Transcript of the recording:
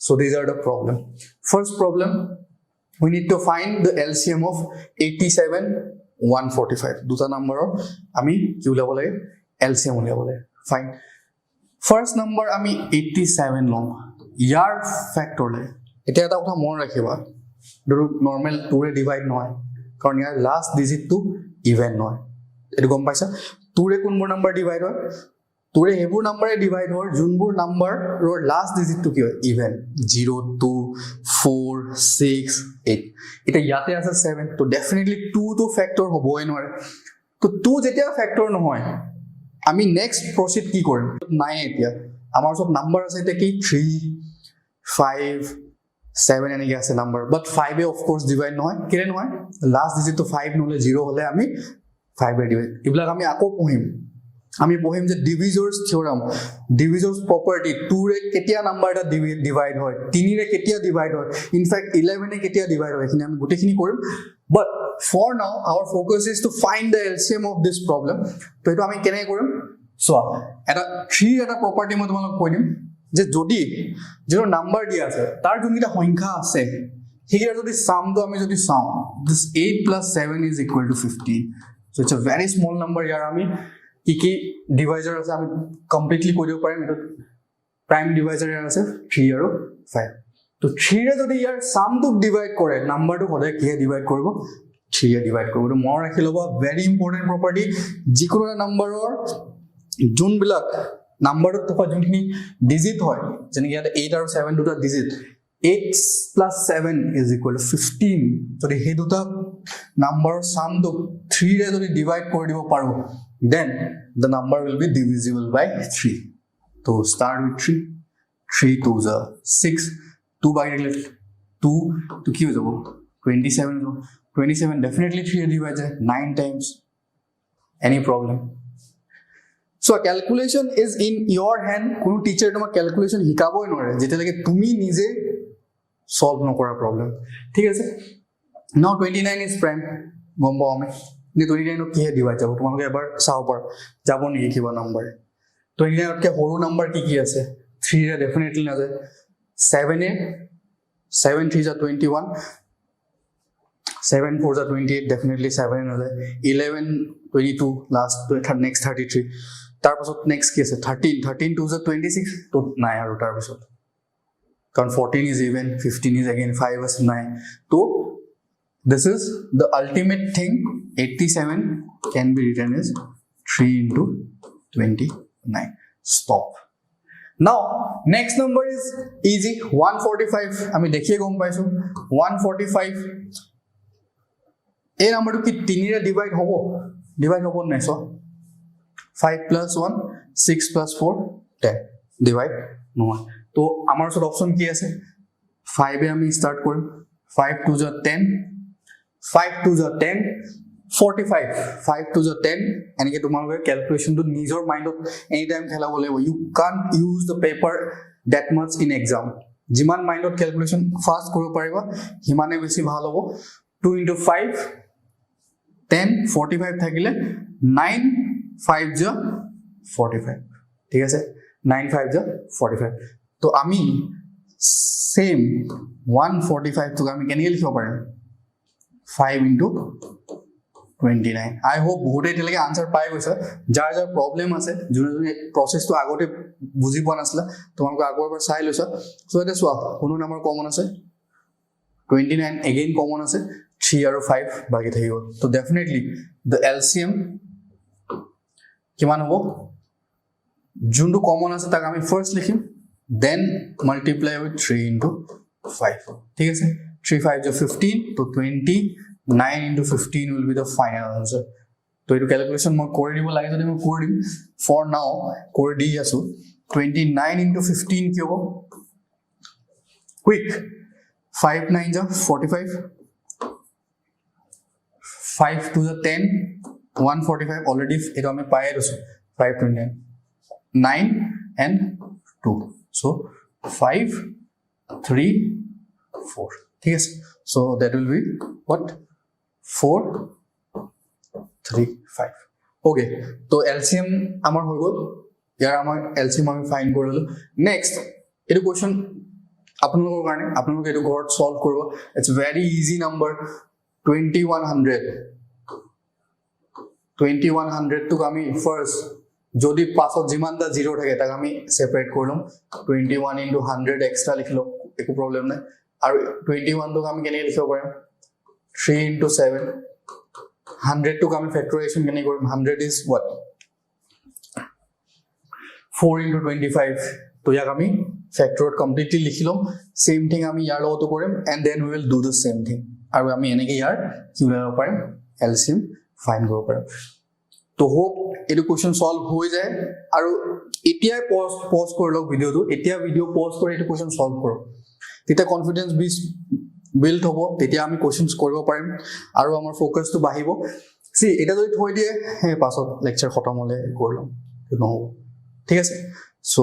So these are the problem. First problem, we need to find the LCM of 87 145. দুটা নম্বৰৰ আমি কি উলাব লাগে LCM উলাব লাগে. Fine. First number আমি 87 লম. ইয়াৰ ফ্যাক্টৰ লাগে. এটা এটা কথা মন ৰাখিবা. নৰ্মেল 2 ৰে ডিভাইড নহয় কাৰণ ইয়াৰ লাষ্ট ডিজিট টো ইভেন নহয়. এটো গম পাইছা? 2 ৰে কোনবোৰ নাম্বাৰ ডিভাইড হয়? 2 ৰে হেবোৰ নাম্বাৰে ডিভাইড হয় যোনবোৰ নাম্বাৰৰ লাষ্ট ডিজিট টো কি হয়? ইভেন. 0 2 4 6 8. এটা ইয়াতে আছে 7. তো ডেফিনেটলি 2 তো ফ্যাক্টৰ হ'বই নোৱাৰে. তো 2 যেতিয়া ফ্যাক্টৰ নহয় আমি নেক্সট প্ৰসিড কি কৰিম? নাই এতিয়া আমাৰ সব নাম্বাৰ আছে এটা কি 3 5 7 এনেকে আছে number but 5 A of course divide নহয় কেলে নহয় লাষ্ট ডিজিট তো 5 নহলে 0 হলে আমি 5 এ ডিভাইড ইবলাক আমি আকৌ পঢ়িম আমি পঢ়িম যে ডিভিজৰ্স থিওৰাম ডিভিজৰ্স প্ৰপাৰ্টি 2 ৰে কেতিয়া নাম্বাৰ এটা ডিভাইড হয় 3 ৰে কেতিয়া ডিভাইড হয় ইনফ্যাক্ট 11 এ কেতিয়া ডিভাইড হয় এখিনি আমি গুটেখিনি কৰিম বাট for now our focus is to find the LCM of this problem তো এটো আমি কেনে কৰিম সো এটা 3 এটা প্ৰপাৰ্টি মই তোমাক কৈ দিম যে যদি যেটো নাম্বাৰ দিয়া আছে তাৰ যোনটা সংখ্যা আছে হেয়াৰ যদি সামটো আমি যদি চাও this 8 plus 7 is equal to 15 so it's a very small number ইয়াৰ আমি কি ডিভাইজাৰ আছে আমি কমপ্লিটলি কৈ দিব পাৰিম এটো প্ৰাইম ডিভাইজাৰ আছে 3 আৰু 5 তো 3 ৰে যদি ইয়াৰ সামটো ডিভাইড কৰে নাম্বাৰটো সদায় কিহে ডিভাইড কৰিব 3 এ ডিভাইড কৰিব তো মই ৰাখি লবা very important property যিকোনো নাম্বাৰৰ যোনবিলাক নাম্বাৰত থকা যোনখিনি ডিজিট হয় যেনে ইয়াতে 8 আৰু 7 দুটা digit 8 plus 7 is equal to 15 যদি হে দুটা নাম্বাৰৰ সামটো 3 ৰে যদি ডিভাইড কৰি দিব পাৰো then the number will be divisible by 3 so start with 3 3 to the 6 2 by 2 to কি হৈ যাব 27 27 definitely 3 divided 9 times any problem so a calculation is in your hand কোনো টিচাৰ তোমাক ক্যালকুলেশন শিকাবই নোৱাৰে যেতিয়ালৈকে তুমি নিজে সলভ নকৰা প্ৰবলেম ঠিক আছে now 29 is prime গম পাও আমি নে 29 কি হে ডিভাইড যাব তোমালোকে এবাৰ চাও পাৰ যাব নেকি কিবা নাম্বাৰ 29 কে সৰু নাম্বাৰ কি আছে 3 ৰে ডেফিনেটলি না যায় 7 এ 7 3 is 21 7 4 is 28 definitely 7 na jay 11 22 last next 33 tar pasot next ki ase 13 13 2 is 26 to nai aru tar pasot karon 14 is even 15 is again 5 is 9 to this is the ultimate thing 87 can be written as 3 into 29 stop now next number is easy 145 ami dekhiye gom paisu 145 এই নাম্বারটো কি 3 ৰে divide হ'ব নাই so 5 plus 1 6 plus 4 10 divide নহয় তো আমাৰ ওচৰত option কি আছে 5 এ আমি স্টাৰ্ট কৰিম 5 to the 10 5 to the 10 45 5 to the 10 এনেকে তোমালোকে ক্যালকুলেশনটো নিজৰ মাইন্ডত এনি টাইম খেলাব লাগিব you can't use the paper that much in exam যিমান মাইন্ডত ক্যালকুলেশন ফাস্ট কৰিব পাৰিবা হিমানে বেছি ভাল হ'ব 2 into 5 10 45 থাকিলে 9 5 জ 45 ঠিক আছে 9 5 জ 45 তো আমি সেম 145 তো আমি কেনে লিখিব পাৰিম 5 into 29 I hope বহুতে তেলকে আনসাৰ পাই গৈছে যাৰ যাৰ প্ৰবলেম আছে যোনে প্ৰসেসটো আগতে বুজি পোৱা নাছিল তোমালোক আগৰবাৰ চাই লৈছা সো এটা সোৱা কোনো নম্বৰ কমন আছে 29 again common আছে 3 আৰু 5 বাকি থাকিব তো ডেফিনেটলি the LCM কিমান হ'ব যোনটো কমন আছে তাক আমি ফার্স্ট লিখিম then multiply with 3 into 5 ঠিক আছে 3 5 is 15 তো 29 into 15 will be the final answer তো এটো ক্যালকুলেশন মই কৰি দিব লাগে যদি মই কৰি দিম for now কৰি দি আছো 29 into 15 কি হ'ব quick 5 9 is 45 5 to the 10 145 already it ame paye asu 529 9 and 2 so 5 3 4 ठीक है so that will be what 4 3 5 okay तो LCM amar hoy gol yar amar LCM ami find korilo next etu question আপোনালোকৰ কাৰণে আপোনালোকে এইটো ঘৰত সলভ কৰিব it's very easy number 2100 টুক আমি ফাৰ্ষ্ট যদি পাছত যিমানটা জিৰো থাকে তাক আমি সেপাৰেট কৰি লম 21 into 100 এক্সট্ৰা লিখিলো একো প্ৰবলেম নাই আৰু 21 টুক আমি কেনে লিখিব পাৰিম 3 into 7 100 টুক আমি ফেক্টৰাইজেশ্যন কেনে কৰিম 100 is what 4 into 25 তো ইয়াক আমি ফেক্টৰত কমপ্লিটলি লিখিলম সেম থিং আমি ইয়াৰ লগতো কৰিম and then we will do the same thing আৰু আমি এনেকৈ ইয়াৰ কি উলাব পাৰিম এলসিএম ফাইন্ড কৰিব পাৰিম তো হোপ এটো কোৱেশ্চন সলভ হৈ যায় আৰু এতিয়াই পজ কৰি লওক ভিডিওটো এতিয়া ভিডিও পজ কৰি এটো কোৱেশ্চন সলভ কৰক তেতিয়া কনফিডেন্স বিল্ড হ'ব তেতিয়া আমি কোৱেশ্চনস কৰিব পাৰিম আৰু আমাৰ ফোকাসটো বাঢ়িব সি এটা যদি থৈ দিয়ে পাছত লেকচাৰ খতম হ'লে কৰি লম নহব ঠিক আছে সো